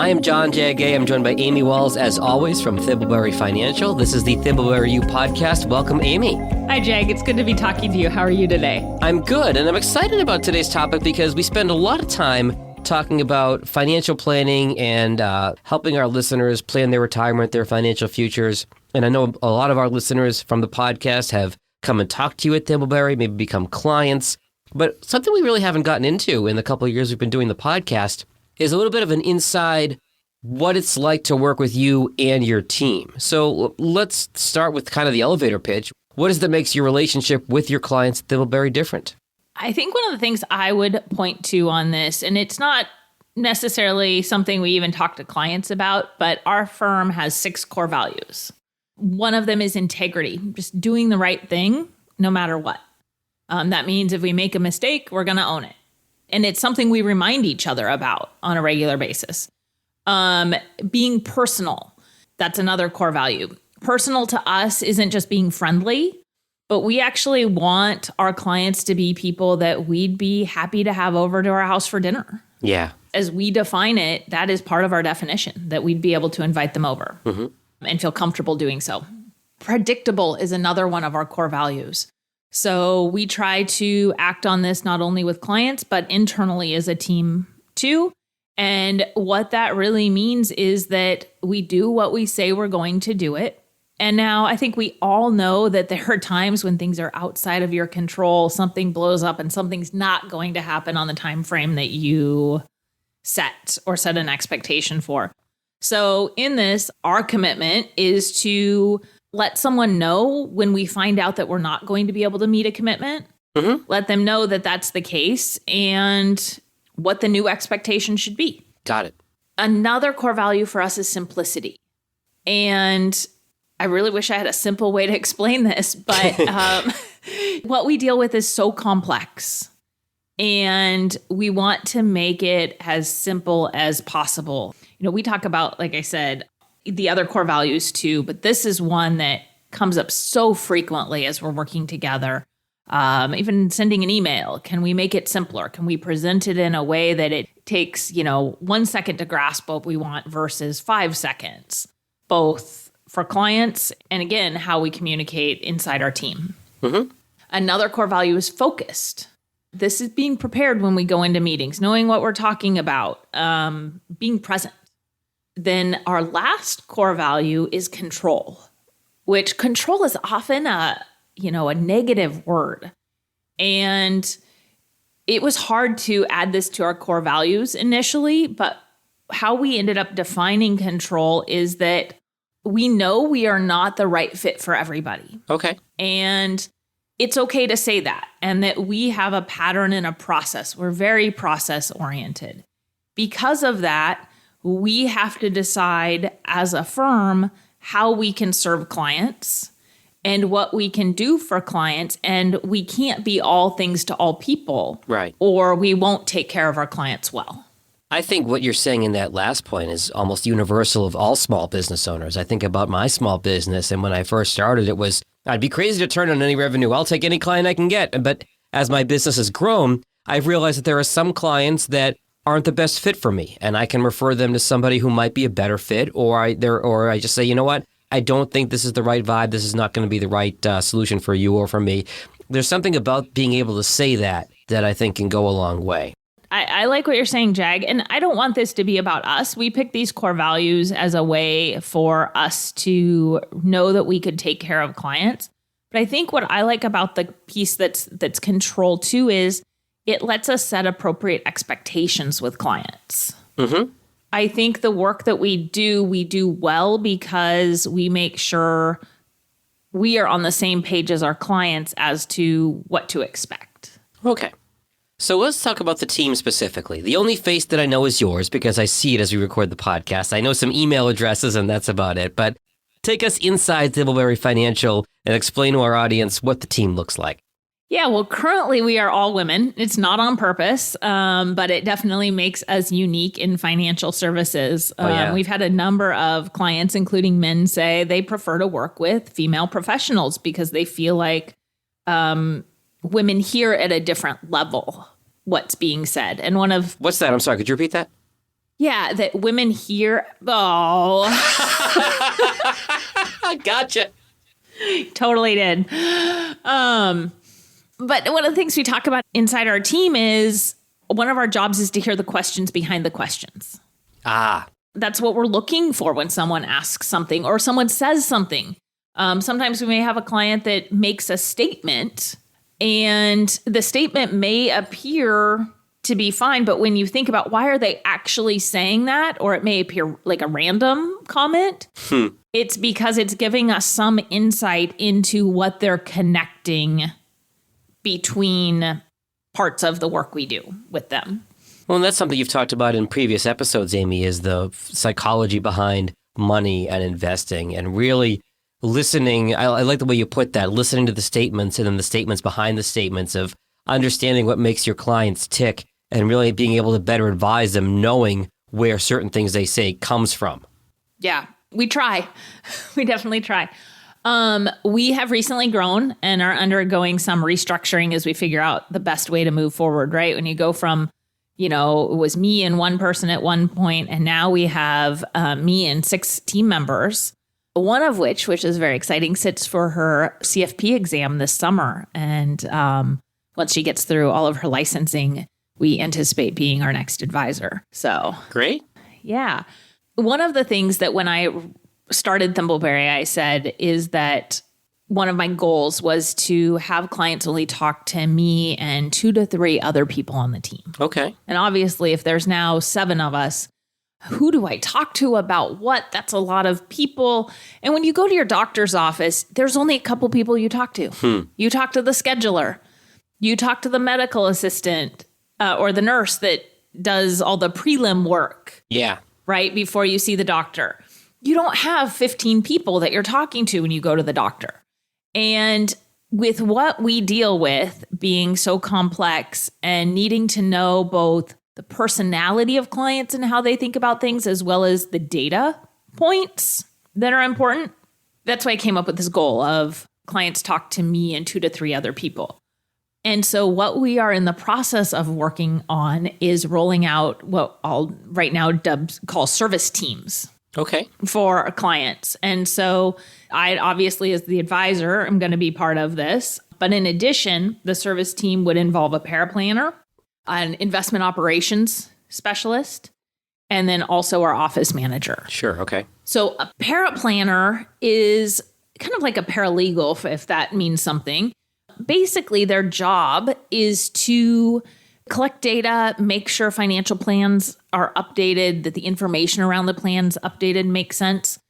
I am John Jag. I'm joined by Amy Walls, as always, from Thimbleberry Financial. This is the Thimbleberry U podcast. Welcome, Amy. Hi, Jag. It's good to be talking to you. How are you today? I'm good, and I'm excited about today's topic because we spend a lot of time talking about financial planning and helping our listeners plan their retirement, their financial futures. And I know a lot of our listeners from the podcast have come and talked to you at Thimbleberry, maybe become clients. But something we really haven't gotten into in the couple of years we've been doing the podcast is a little bit of an inside what it's like to work with you and your team. So let's start with kind of the elevator pitch. What is it that makes your relationship with your clients at Thimbleberry different? I think one of the things I would point to on this, and it's not necessarily something we even talk to clients about, but our firm has 6 core values. One of them is integrity, just doing the right thing no matter what. That means if we make a mistake, we're going to own it. And it's something we remind each other about on a regular basis. Being personal, that's another core value. Personal to us isn't just being friendly, but we actually want our clients to be people that we'd be happy to have over to our house for dinner. Yeah. As we define it, that is part of our definition, that we'd be able to invite them over and feel comfortable doing so. Predictable is another one of our core values. So we try to act on this not only with clients, but internally as a team too. And what that really means is that we do what we say we're going to do it. And now I think we all know that there are times when things are outside of your control, something blows up and something's not going to happen on the time frame that you set an expectation for. So in this, our commitment is to let someone know when we find out that we're not going to be able to meet a commitment. Let them know that that's the case and what the new expectation should be. Got it. Another core value for us is simplicity. And I really wish I had a simple way to explain this, but what we deal with is so complex. And we want to make it as simple as possible. You know, we talk about, like I said, the other core values too, but this is one that comes up so frequently as we're working together. Even sending an email, can we make it simpler? Can we present it in a way that it takes, 1 second to grasp what we want versus 5 seconds, both for clients and again, how we communicate inside our team. Another core value is focused. This is being prepared when we go into meetings, knowing what we're talking about, being present. Then our last core value is control, which control is often a negative word. And it was hard to add this to our core values initially, but how we ended up defining control is that we know we are not the right fit for everybody. Okay. And it's okay to say that, and that we have a pattern and a process. We're very process oriented. Because of that, we have to decide as a firm how we can serve clients and what we can do for clients. And we can't be all things to all people, right? Or we won't take care of our clients well. I think what you're saying in that last point is almost universal of all small business owners. I think about my small business, and when I first started, it was, I'd be crazy to turn on any revenue. I'll take any client I can get. But as my business has grown, I've realized that there are some clients that aren't the best fit for me, and I can refer them to somebody who might be a better fit, or I just say, you know what, I don't think this is the right vibe. This is not going to be the right solution for you or for me. There's something about being able to say that I think can go a long way. I like what you're saying, Jag, and I don't want this to be about us. We picked these core values as a way for us to know that we could take care of clients. But I think what I like about the piece that's control too is it lets us set appropriate expectations with clients. I think the work that we do well because we make sure we are on the same page as our clients as to what to expect. Okay. So let's talk about the team specifically. The only face that I know is yours because I see it as we record the podcast. I know some email addresses and that's about it. But take us inside Thimbleberry Financial and explain to our audience what the team looks like. Yeah, well, currently we are all women. It's not on purpose, but it definitely makes us unique in financial services. We've had a number of clients, including men, say they prefer to work with female professionals because they feel like women hear at a different level what's being said. And What's that? I'm sorry, could you repeat that? Yeah, that women hear. Oh, Gotcha. totally did. But one of the things we talk about inside our team is one of our jobs is to hear the questions behind the questions. Ah. That's what we're looking for when someone asks something or someone says something. Sometimes we may have a client that makes a statement and the statement may appear to be fine, but when you think about why are they actually saying that, or it may appear like a random comment, it's because it's giving us some insight into what they're connecting between parts of the work we do with them. Well, and that's something you've talked about in previous episodes, Amy, is the psychology behind money and investing and really listening. I like the way you put that, listening to the statements and then the statements behind the statements of understanding what makes your clients tick and really being able to better advise them, knowing where certain things they say comes from. Yeah, we try. We definitely try. We have recently grown and are undergoing some restructuring as we figure out the best way to move forward, right? When you go from, it was me and one person at one point, and now we have me and 6 team members, one of which is very exciting, sits for her CFP exam this summer. And once she gets through all of her licensing, we anticipate being our next advisor. So great. Yeah. One of the things that when I started Thimbleberry, I said is that one of my goals was to have clients only talk to me and 2 to 3 other people on the team. Okay. And obviously, if there's now 7 of us, who do I talk to about what? That's a lot of people. And when you go to your doctor's office, there's only a couple people you talk to. You talk to the scheduler. You talk to the medical assistant or the nurse that does all the prelim work. Yeah. Right before you see the doctor. You don't have 15 people that you're talking to when you go to the doctor. And with what we deal with being so complex and needing to know both the personality of clients and how they think about things, as well as the data points that are important, that's why I came up with this goal of clients talk to me and 2 to 3 other people. And so what we are in the process of working on is rolling out what I'll right now call service teams. Okay. For our clients. And so I obviously, as the advisor, am going to be part of this. But in addition, the service team would involve a paraplanner, an investment operations specialist, and then also our office manager. Sure. Okay. So a paraplanner is kind of like a paralegal, if that means something. Basically, their job is to collect data, make sure financial plans are updated, that the information around the plans updated makes sense.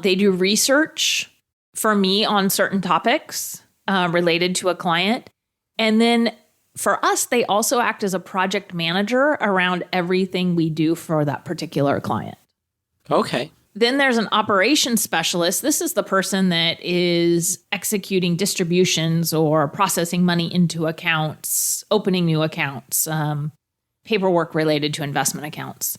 They do research for me on certain topics related to a client. And then for us, they also act as a project manager around everything we do for that particular client. Okay. Then there's an operations specialist. This is the person that is executing distributions or processing money into accounts, opening new accounts, paperwork related to investment accounts.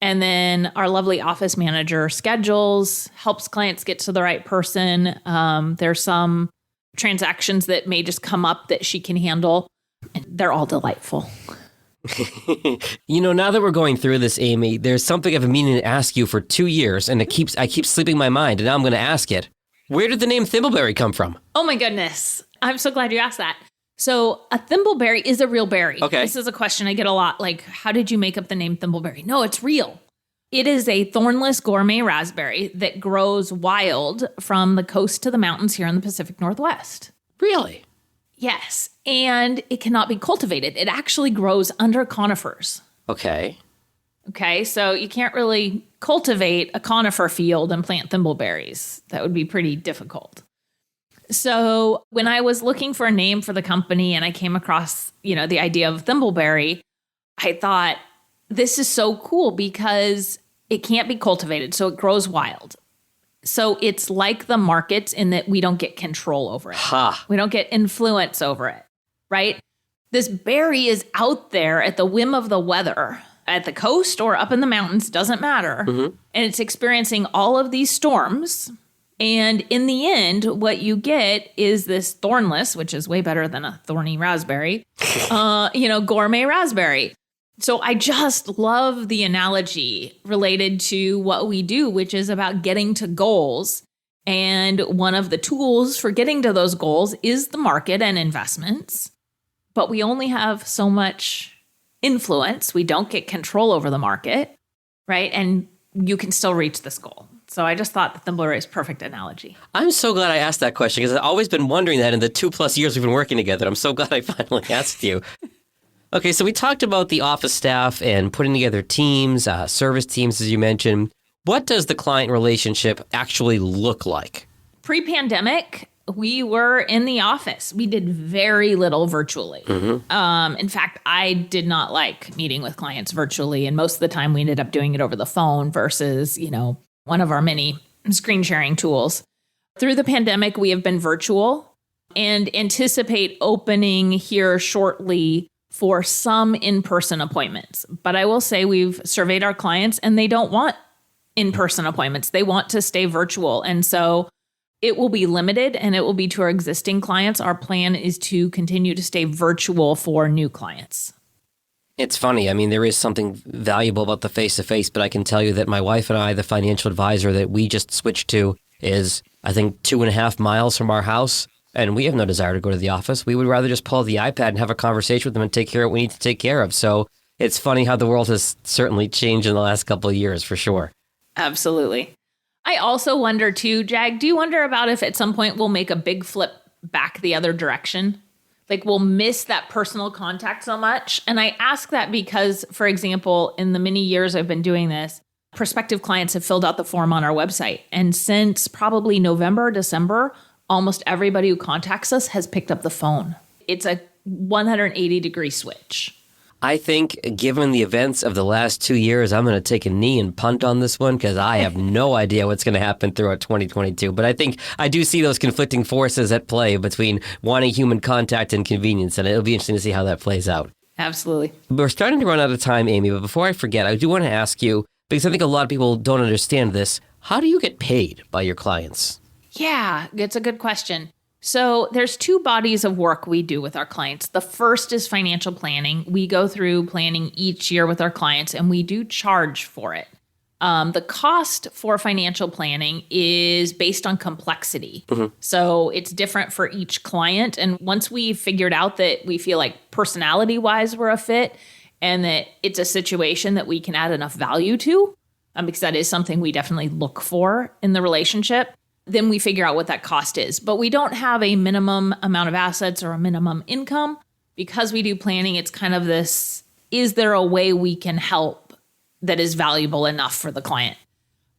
And then our lovely office manager schedules, helps clients get to the right person. There's some transactions that may just come up that she can handle, and they're all delightful. Now that we're going through this, Amy, there's something I've been meaning to ask you for 2 years, and I keep slipping my mind, and now I'm going to ask it. Where did the name Thimbleberry come from? Oh my goodness. I'm so glad you asked that. So a thimbleberry is a real berry. Okay. This is a question I get a lot. Like, how did you make up the name Thimbleberry? No, it's real. It is a thornless gourmet raspberry that grows wild from the coast to the mountains here in the Pacific Northwest. Really? Yes. And it cannot be cultivated. It actually grows under conifers. Okay. Okay. So you can't really cultivate a conifer field and plant thimbleberries. That would be pretty difficult. So when I was looking for a name for the company and I came across, the idea of Thimbleberry, I thought, this is so cool because it can't be cultivated. So it grows wild. So it's like the markets in that we don't get control over it. We don't get influence over it, right? This berry is out there at the whim of the weather, at the coast or up in the mountains, doesn't matter. Mm-hmm. And it's experiencing all of these storms. And in the end, what you get is this thornless, which is way better than a thorny raspberry, gourmet raspberry. So I just love the analogy related to what we do, which is about getting to goals. And one of the tools for getting to those goals is the market and investments. But we only have so much influence. We don't get control over the market, right? And you can still reach this goal. So I just thought the Thimbleberry is a perfect analogy. I'm so glad I asked that question because I've always been wondering that in the 2+ years we've been working together. I'm so glad I finally asked you. Okay, so we talked about the office staff and putting together teams, service teams, as you mentioned. What does the client relationship actually look like? Pre-pandemic, we were in the office. We did very little virtually. In fact, I did not like meeting with clients virtually. And most of the time we ended up doing it over the phone versus, one of our many screen sharing tools. Through the pandemic, we have been virtual and anticipate opening here shortly for some in-person appointments. But I will say we've surveyed our clients and they don't want in-person appointments. They want to stay virtual. And so it will be limited and it will be to our existing clients. Our plan is to continue to stay virtual for new clients. It's funny. I mean, there is something valuable about the face-to-face, but I can tell you that my wife and I, the financial advisor that we just switched to, is, I think, 2.5 miles from our house. And we have no desire to go to the office. We would rather just pull the iPad and have a conversation with them and take care of what we need to take care of. So it's funny how the world has certainly changed in the last couple of years, for sure. Absolutely. I also wonder too, Jag, do you wonder about if at some point we'll make a big flip back the other direction? Like we'll miss that personal contact so much? And I ask that because, for example, in the many years I've been doing this, prospective clients have filled out the form on our website. And since probably November, December, almost everybody who contacts us has picked up the phone. It's a 180-degree switch. I think given the events of the last 2 years, I'm going to take a knee and punt on this one because I have no idea what's going to happen throughout 2022. But I think I do see those conflicting forces at play between wanting human contact and convenience, and it'll be interesting to see how that plays out. Absolutely. We're starting to run out of time, Amy, but before I forget, I do want to ask you, because I think a lot of people don't understand this, how do you get paid by your clients? Yeah, it's a good question. So there's 2 bodies of work we do with our clients. The first is financial planning. We go through planning each year with our clients and we do charge for it. The cost for financial planning is based on complexity. So it's different for each client. And once we figured out that we feel like personality-wise we're a fit and that it's a situation that we can add enough value to, because that is something we definitely look for in the relationship, then we figure out what that cost is. But we don't have a minimum amount of assets or a minimum income. Because we do planning, it's kind of this, is there a way we can help that is valuable enough for the client?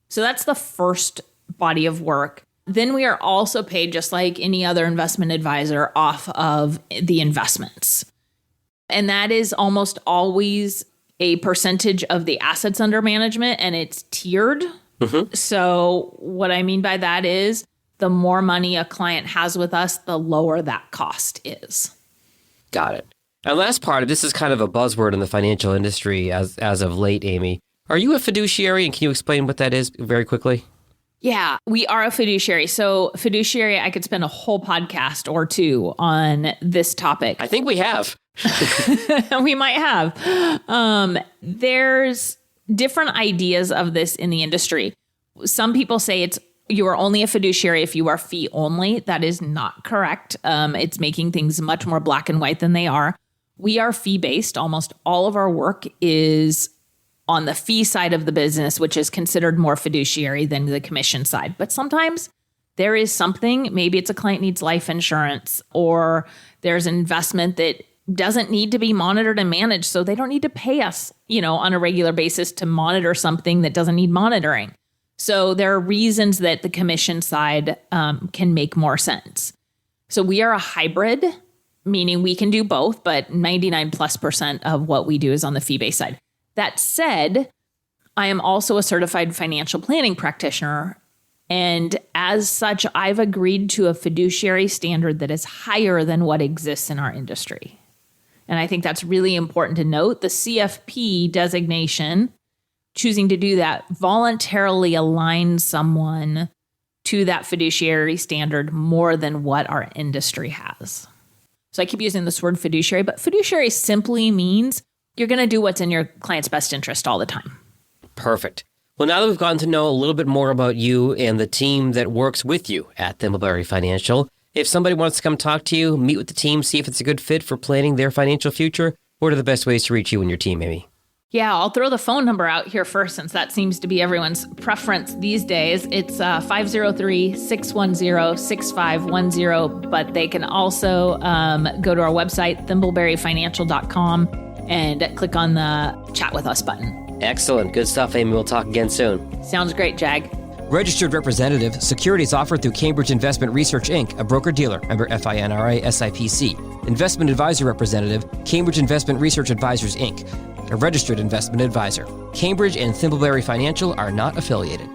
So that's the first body of work. Then we are also paid, just like any other investment advisor, off of the investments. And that is almost always a percentage of the assets under management, and it's tiered. So what I mean by that is the more money a client has with us, the lower that cost is. Got it. And last part, this is kind of a buzzword in the financial industry as of late, Amy. Are you a fiduciary? And can you explain what that is very quickly? Yeah, we are a fiduciary. So fiduciary, I could spend a whole podcast or 2 on this topic. I think we have. We might have. There's different ideas of this in the industry. Some people say you are only a fiduciary if you are fee only. That is not correct. It's making things much more black and white than they are. We are fee-based. Almost all of our work is on the fee side of the business, which is considered more fiduciary than the commission side. But sometimes there is something, maybe it's a client needs life insurance, or there's an investment that doesn't need to be monitored and managed. So they don't need to pay us, on a regular basis to monitor something that doesn't need monitoring. So there are reasons that the commission side can make more sense. So we are a hybrid, meaning we can do both, but 99+% of what we do is on the fee-based side. That said, I am also a certified financial planning practitioner. And as such, I've agreed to a fiduciary standard that is higher than what exists in our industry. And I think that's really important to note. The CFP designation, choosing to do that, voluntarily aligns someone to that fiduciary standard more than what our industry has. So I keep using this word fiduciary, but fiduciary simply means you're going to do what's in your client's best interest all the time. Perfect. Well, now that we've gotten to know a little bit more about you and the team that works with you at Thimbleberry Financial, if somebody wants to come talk to you, meet with the team, see if it's a good fit for planning their financial future, what are the best ways to reach you and your team, Amy? Yeah, I'll throw the phone number out here first since that seems to be everyone's preference these days. It's 503-610-6510, but they can also go to our website, thimbleberryfinancial.com, and click on the chat with us button. Excellent. Good stuff, Amy. We'll talk again soon. Sounds great, Jag. Registered representative, securities offered through Cambridge Investment Research, Inc., a broker-dealer, member FINRA SIPC. Investment advisor representative, Cambridge Investment Research Advisors, Inc., a registered investment advisor. Cambridge and Thimbleberry Financial are not affiliated.